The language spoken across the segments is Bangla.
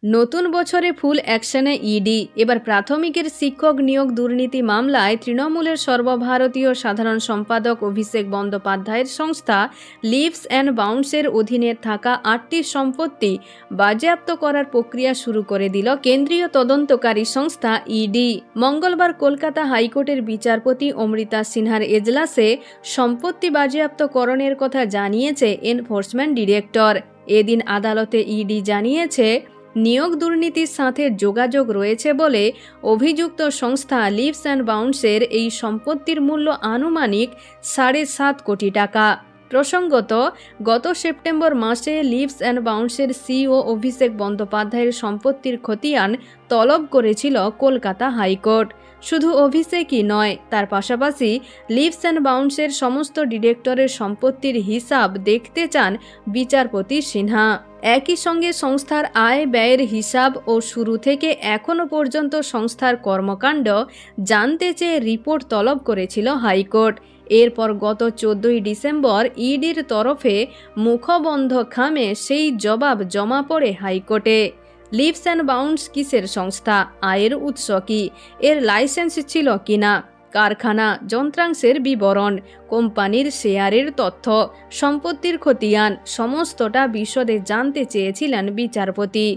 নতুন বছরে ফুল অ্যাকশনে ইডি। এবার প্রাথমিকের শিক্ষক নিয়োগ দুর্নীতি মামলায় তৃণমূলের সর্বভারতীয় সাধারণ সম্পাদক অভিষেক বন্দ্যোপাধ্যায়ের সংস্থা লিভস অ্যান্ড বাউন্ডসের অধীনে থাকা 8টি সম্পত্তি বাজেয়াপ্ত করার প্রক্রিয়া শুরু করে দিল কেন্দ্রীয় তদন্তকারী সংস্থা ইডি। মঙ্গলবার কলকাতা হাইকোর্টের বিচারপতি অমৃতা সিনহার এজলাসে সম্পত্তি বাজেয়াপ্তকরণের কথা জানিয়েছে এনফোর্সমেন্ট ডিরেক্টর। এদিন আদালতে ইডি জানিয়েছে, নিয়োগ দুর্নীতির সাথে যোগাযোগ রয়েছে বলে অভিযুক্ত সংস্থা লিভস অ্যান্ড বাউন্ডসের এই সম্পত্তির মূল্য আনুমানিক 7.5 কোটি টাকা। প্রসঙ্গত, গত সেপ্টেম্বর মাসে লিভস অ্যান্ড বাউন্ডসের সিইও অভিষেক বন্দ্যোপাধ্যায়ের সম্পত্তির খতিয়ান তলব করেছিল কলকাতা হাইকোর্ট। শুধু অভিষেকই নয়, তার পাশাপাশি লিভস অ্যান্ড বাউন্ডসের সমস্ত ডিরেক্টরের সম্পত্তির হিসাব দেখতে চান বিচারপতি সিনহা। একই সঙ্গে সংস্থার আয় ব্যয়ের হিসাব ও শুরু থেকে এখনও পর্যন্ত সংস্থার কর্মকাণ্ড জানতে চেয়ে রিপোর্ট তলব করেছিল হাইকোর্ট। এরপর গত 14ই ডিসেম্বর ইডির তরফে মুখবন্ধ খামে সেই জবাব জমা পড়ে হাইকোর্টে। লিভস অ্যান্ড বাউন্ডস কিসের সংস্থা, আয়ের উৎস কি, এর লাইসেন্স ছিল কিনা, কারখানা যন্ত্রাংশের বিবরণ, কোম্পানির শেয়ারের তথ্য, সম্পত্তির খতিয়ান সমস্তটা বিশদে জানতে চেয়েছিলেন বিচারপতি।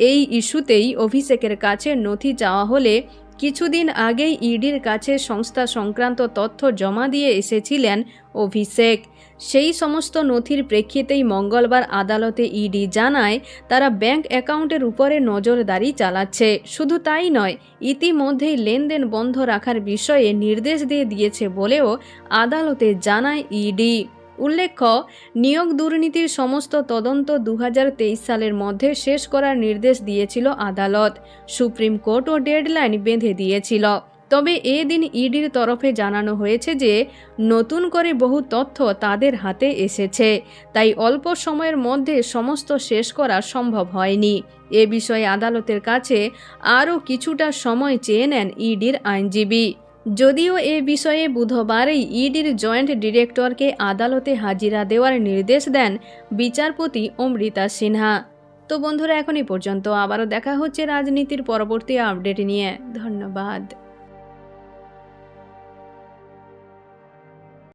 এই ইস্যুতেই অভিষেকের কাছে নথি চাওয়া হলে কিছুদিন আগেই ইডির কাছে সংস্থা সংক্রান্ত তথ্য জমা দিয়ে এসেছিলেন অভিষেক। সেই সমস্ত নথির প্রেক্ষিতেই মঙ্গলবার আদালতে ইডি জানায়, তারা ব্যাংক অ্যাকাউন্টের উপরে নজরদারি চালাচ্ছে। শুধু তাই নয়, ইতিমধ্যেই লেনদেন বন্ধ রাখার বিষয়ে নির্দেশ দিয়ে দিয়েছে বলেও আদালতে জানায় ইডি। উল্লেখ্য, নিয়োগ দুর্নীতির সমস্ত তদন্ত 2023 সালের মধ্যে শেষ করার নির্দেশ দিয়েছিল আদালত। সুপ্রিম কোর্টও ডেডলাইন বেঁধে দিয়েছিল। তবে এদিন ইডির তরফে জানানো হয়েছে যে নতুন করে বহু তথ্য তাদের হাতে এসেছে, তাই অল্প সময়ের মধ্যে সমস্ত শেষ করা সম্ভব হয়নি। এ বিষয়ে আদালতের কাছে আরও কিছুটা সময় চেয়ে নেন ইডির আইনজীবী। যদিও এ বিষয়ে বুধবারই ইডির জয়েন্ট ডিরেক্টরকে আদালতে হাজিরা দেওয়ার নির্দেশ দেন বিচারপতি অমৃতা সিনহা। তো বন্ধুরা, এখন এই পর্যন্ত। আবারও দেখা হচ্ছে রাজনীতির পরবর্তী আপডেট নিয়ে। ধন্যবাদ।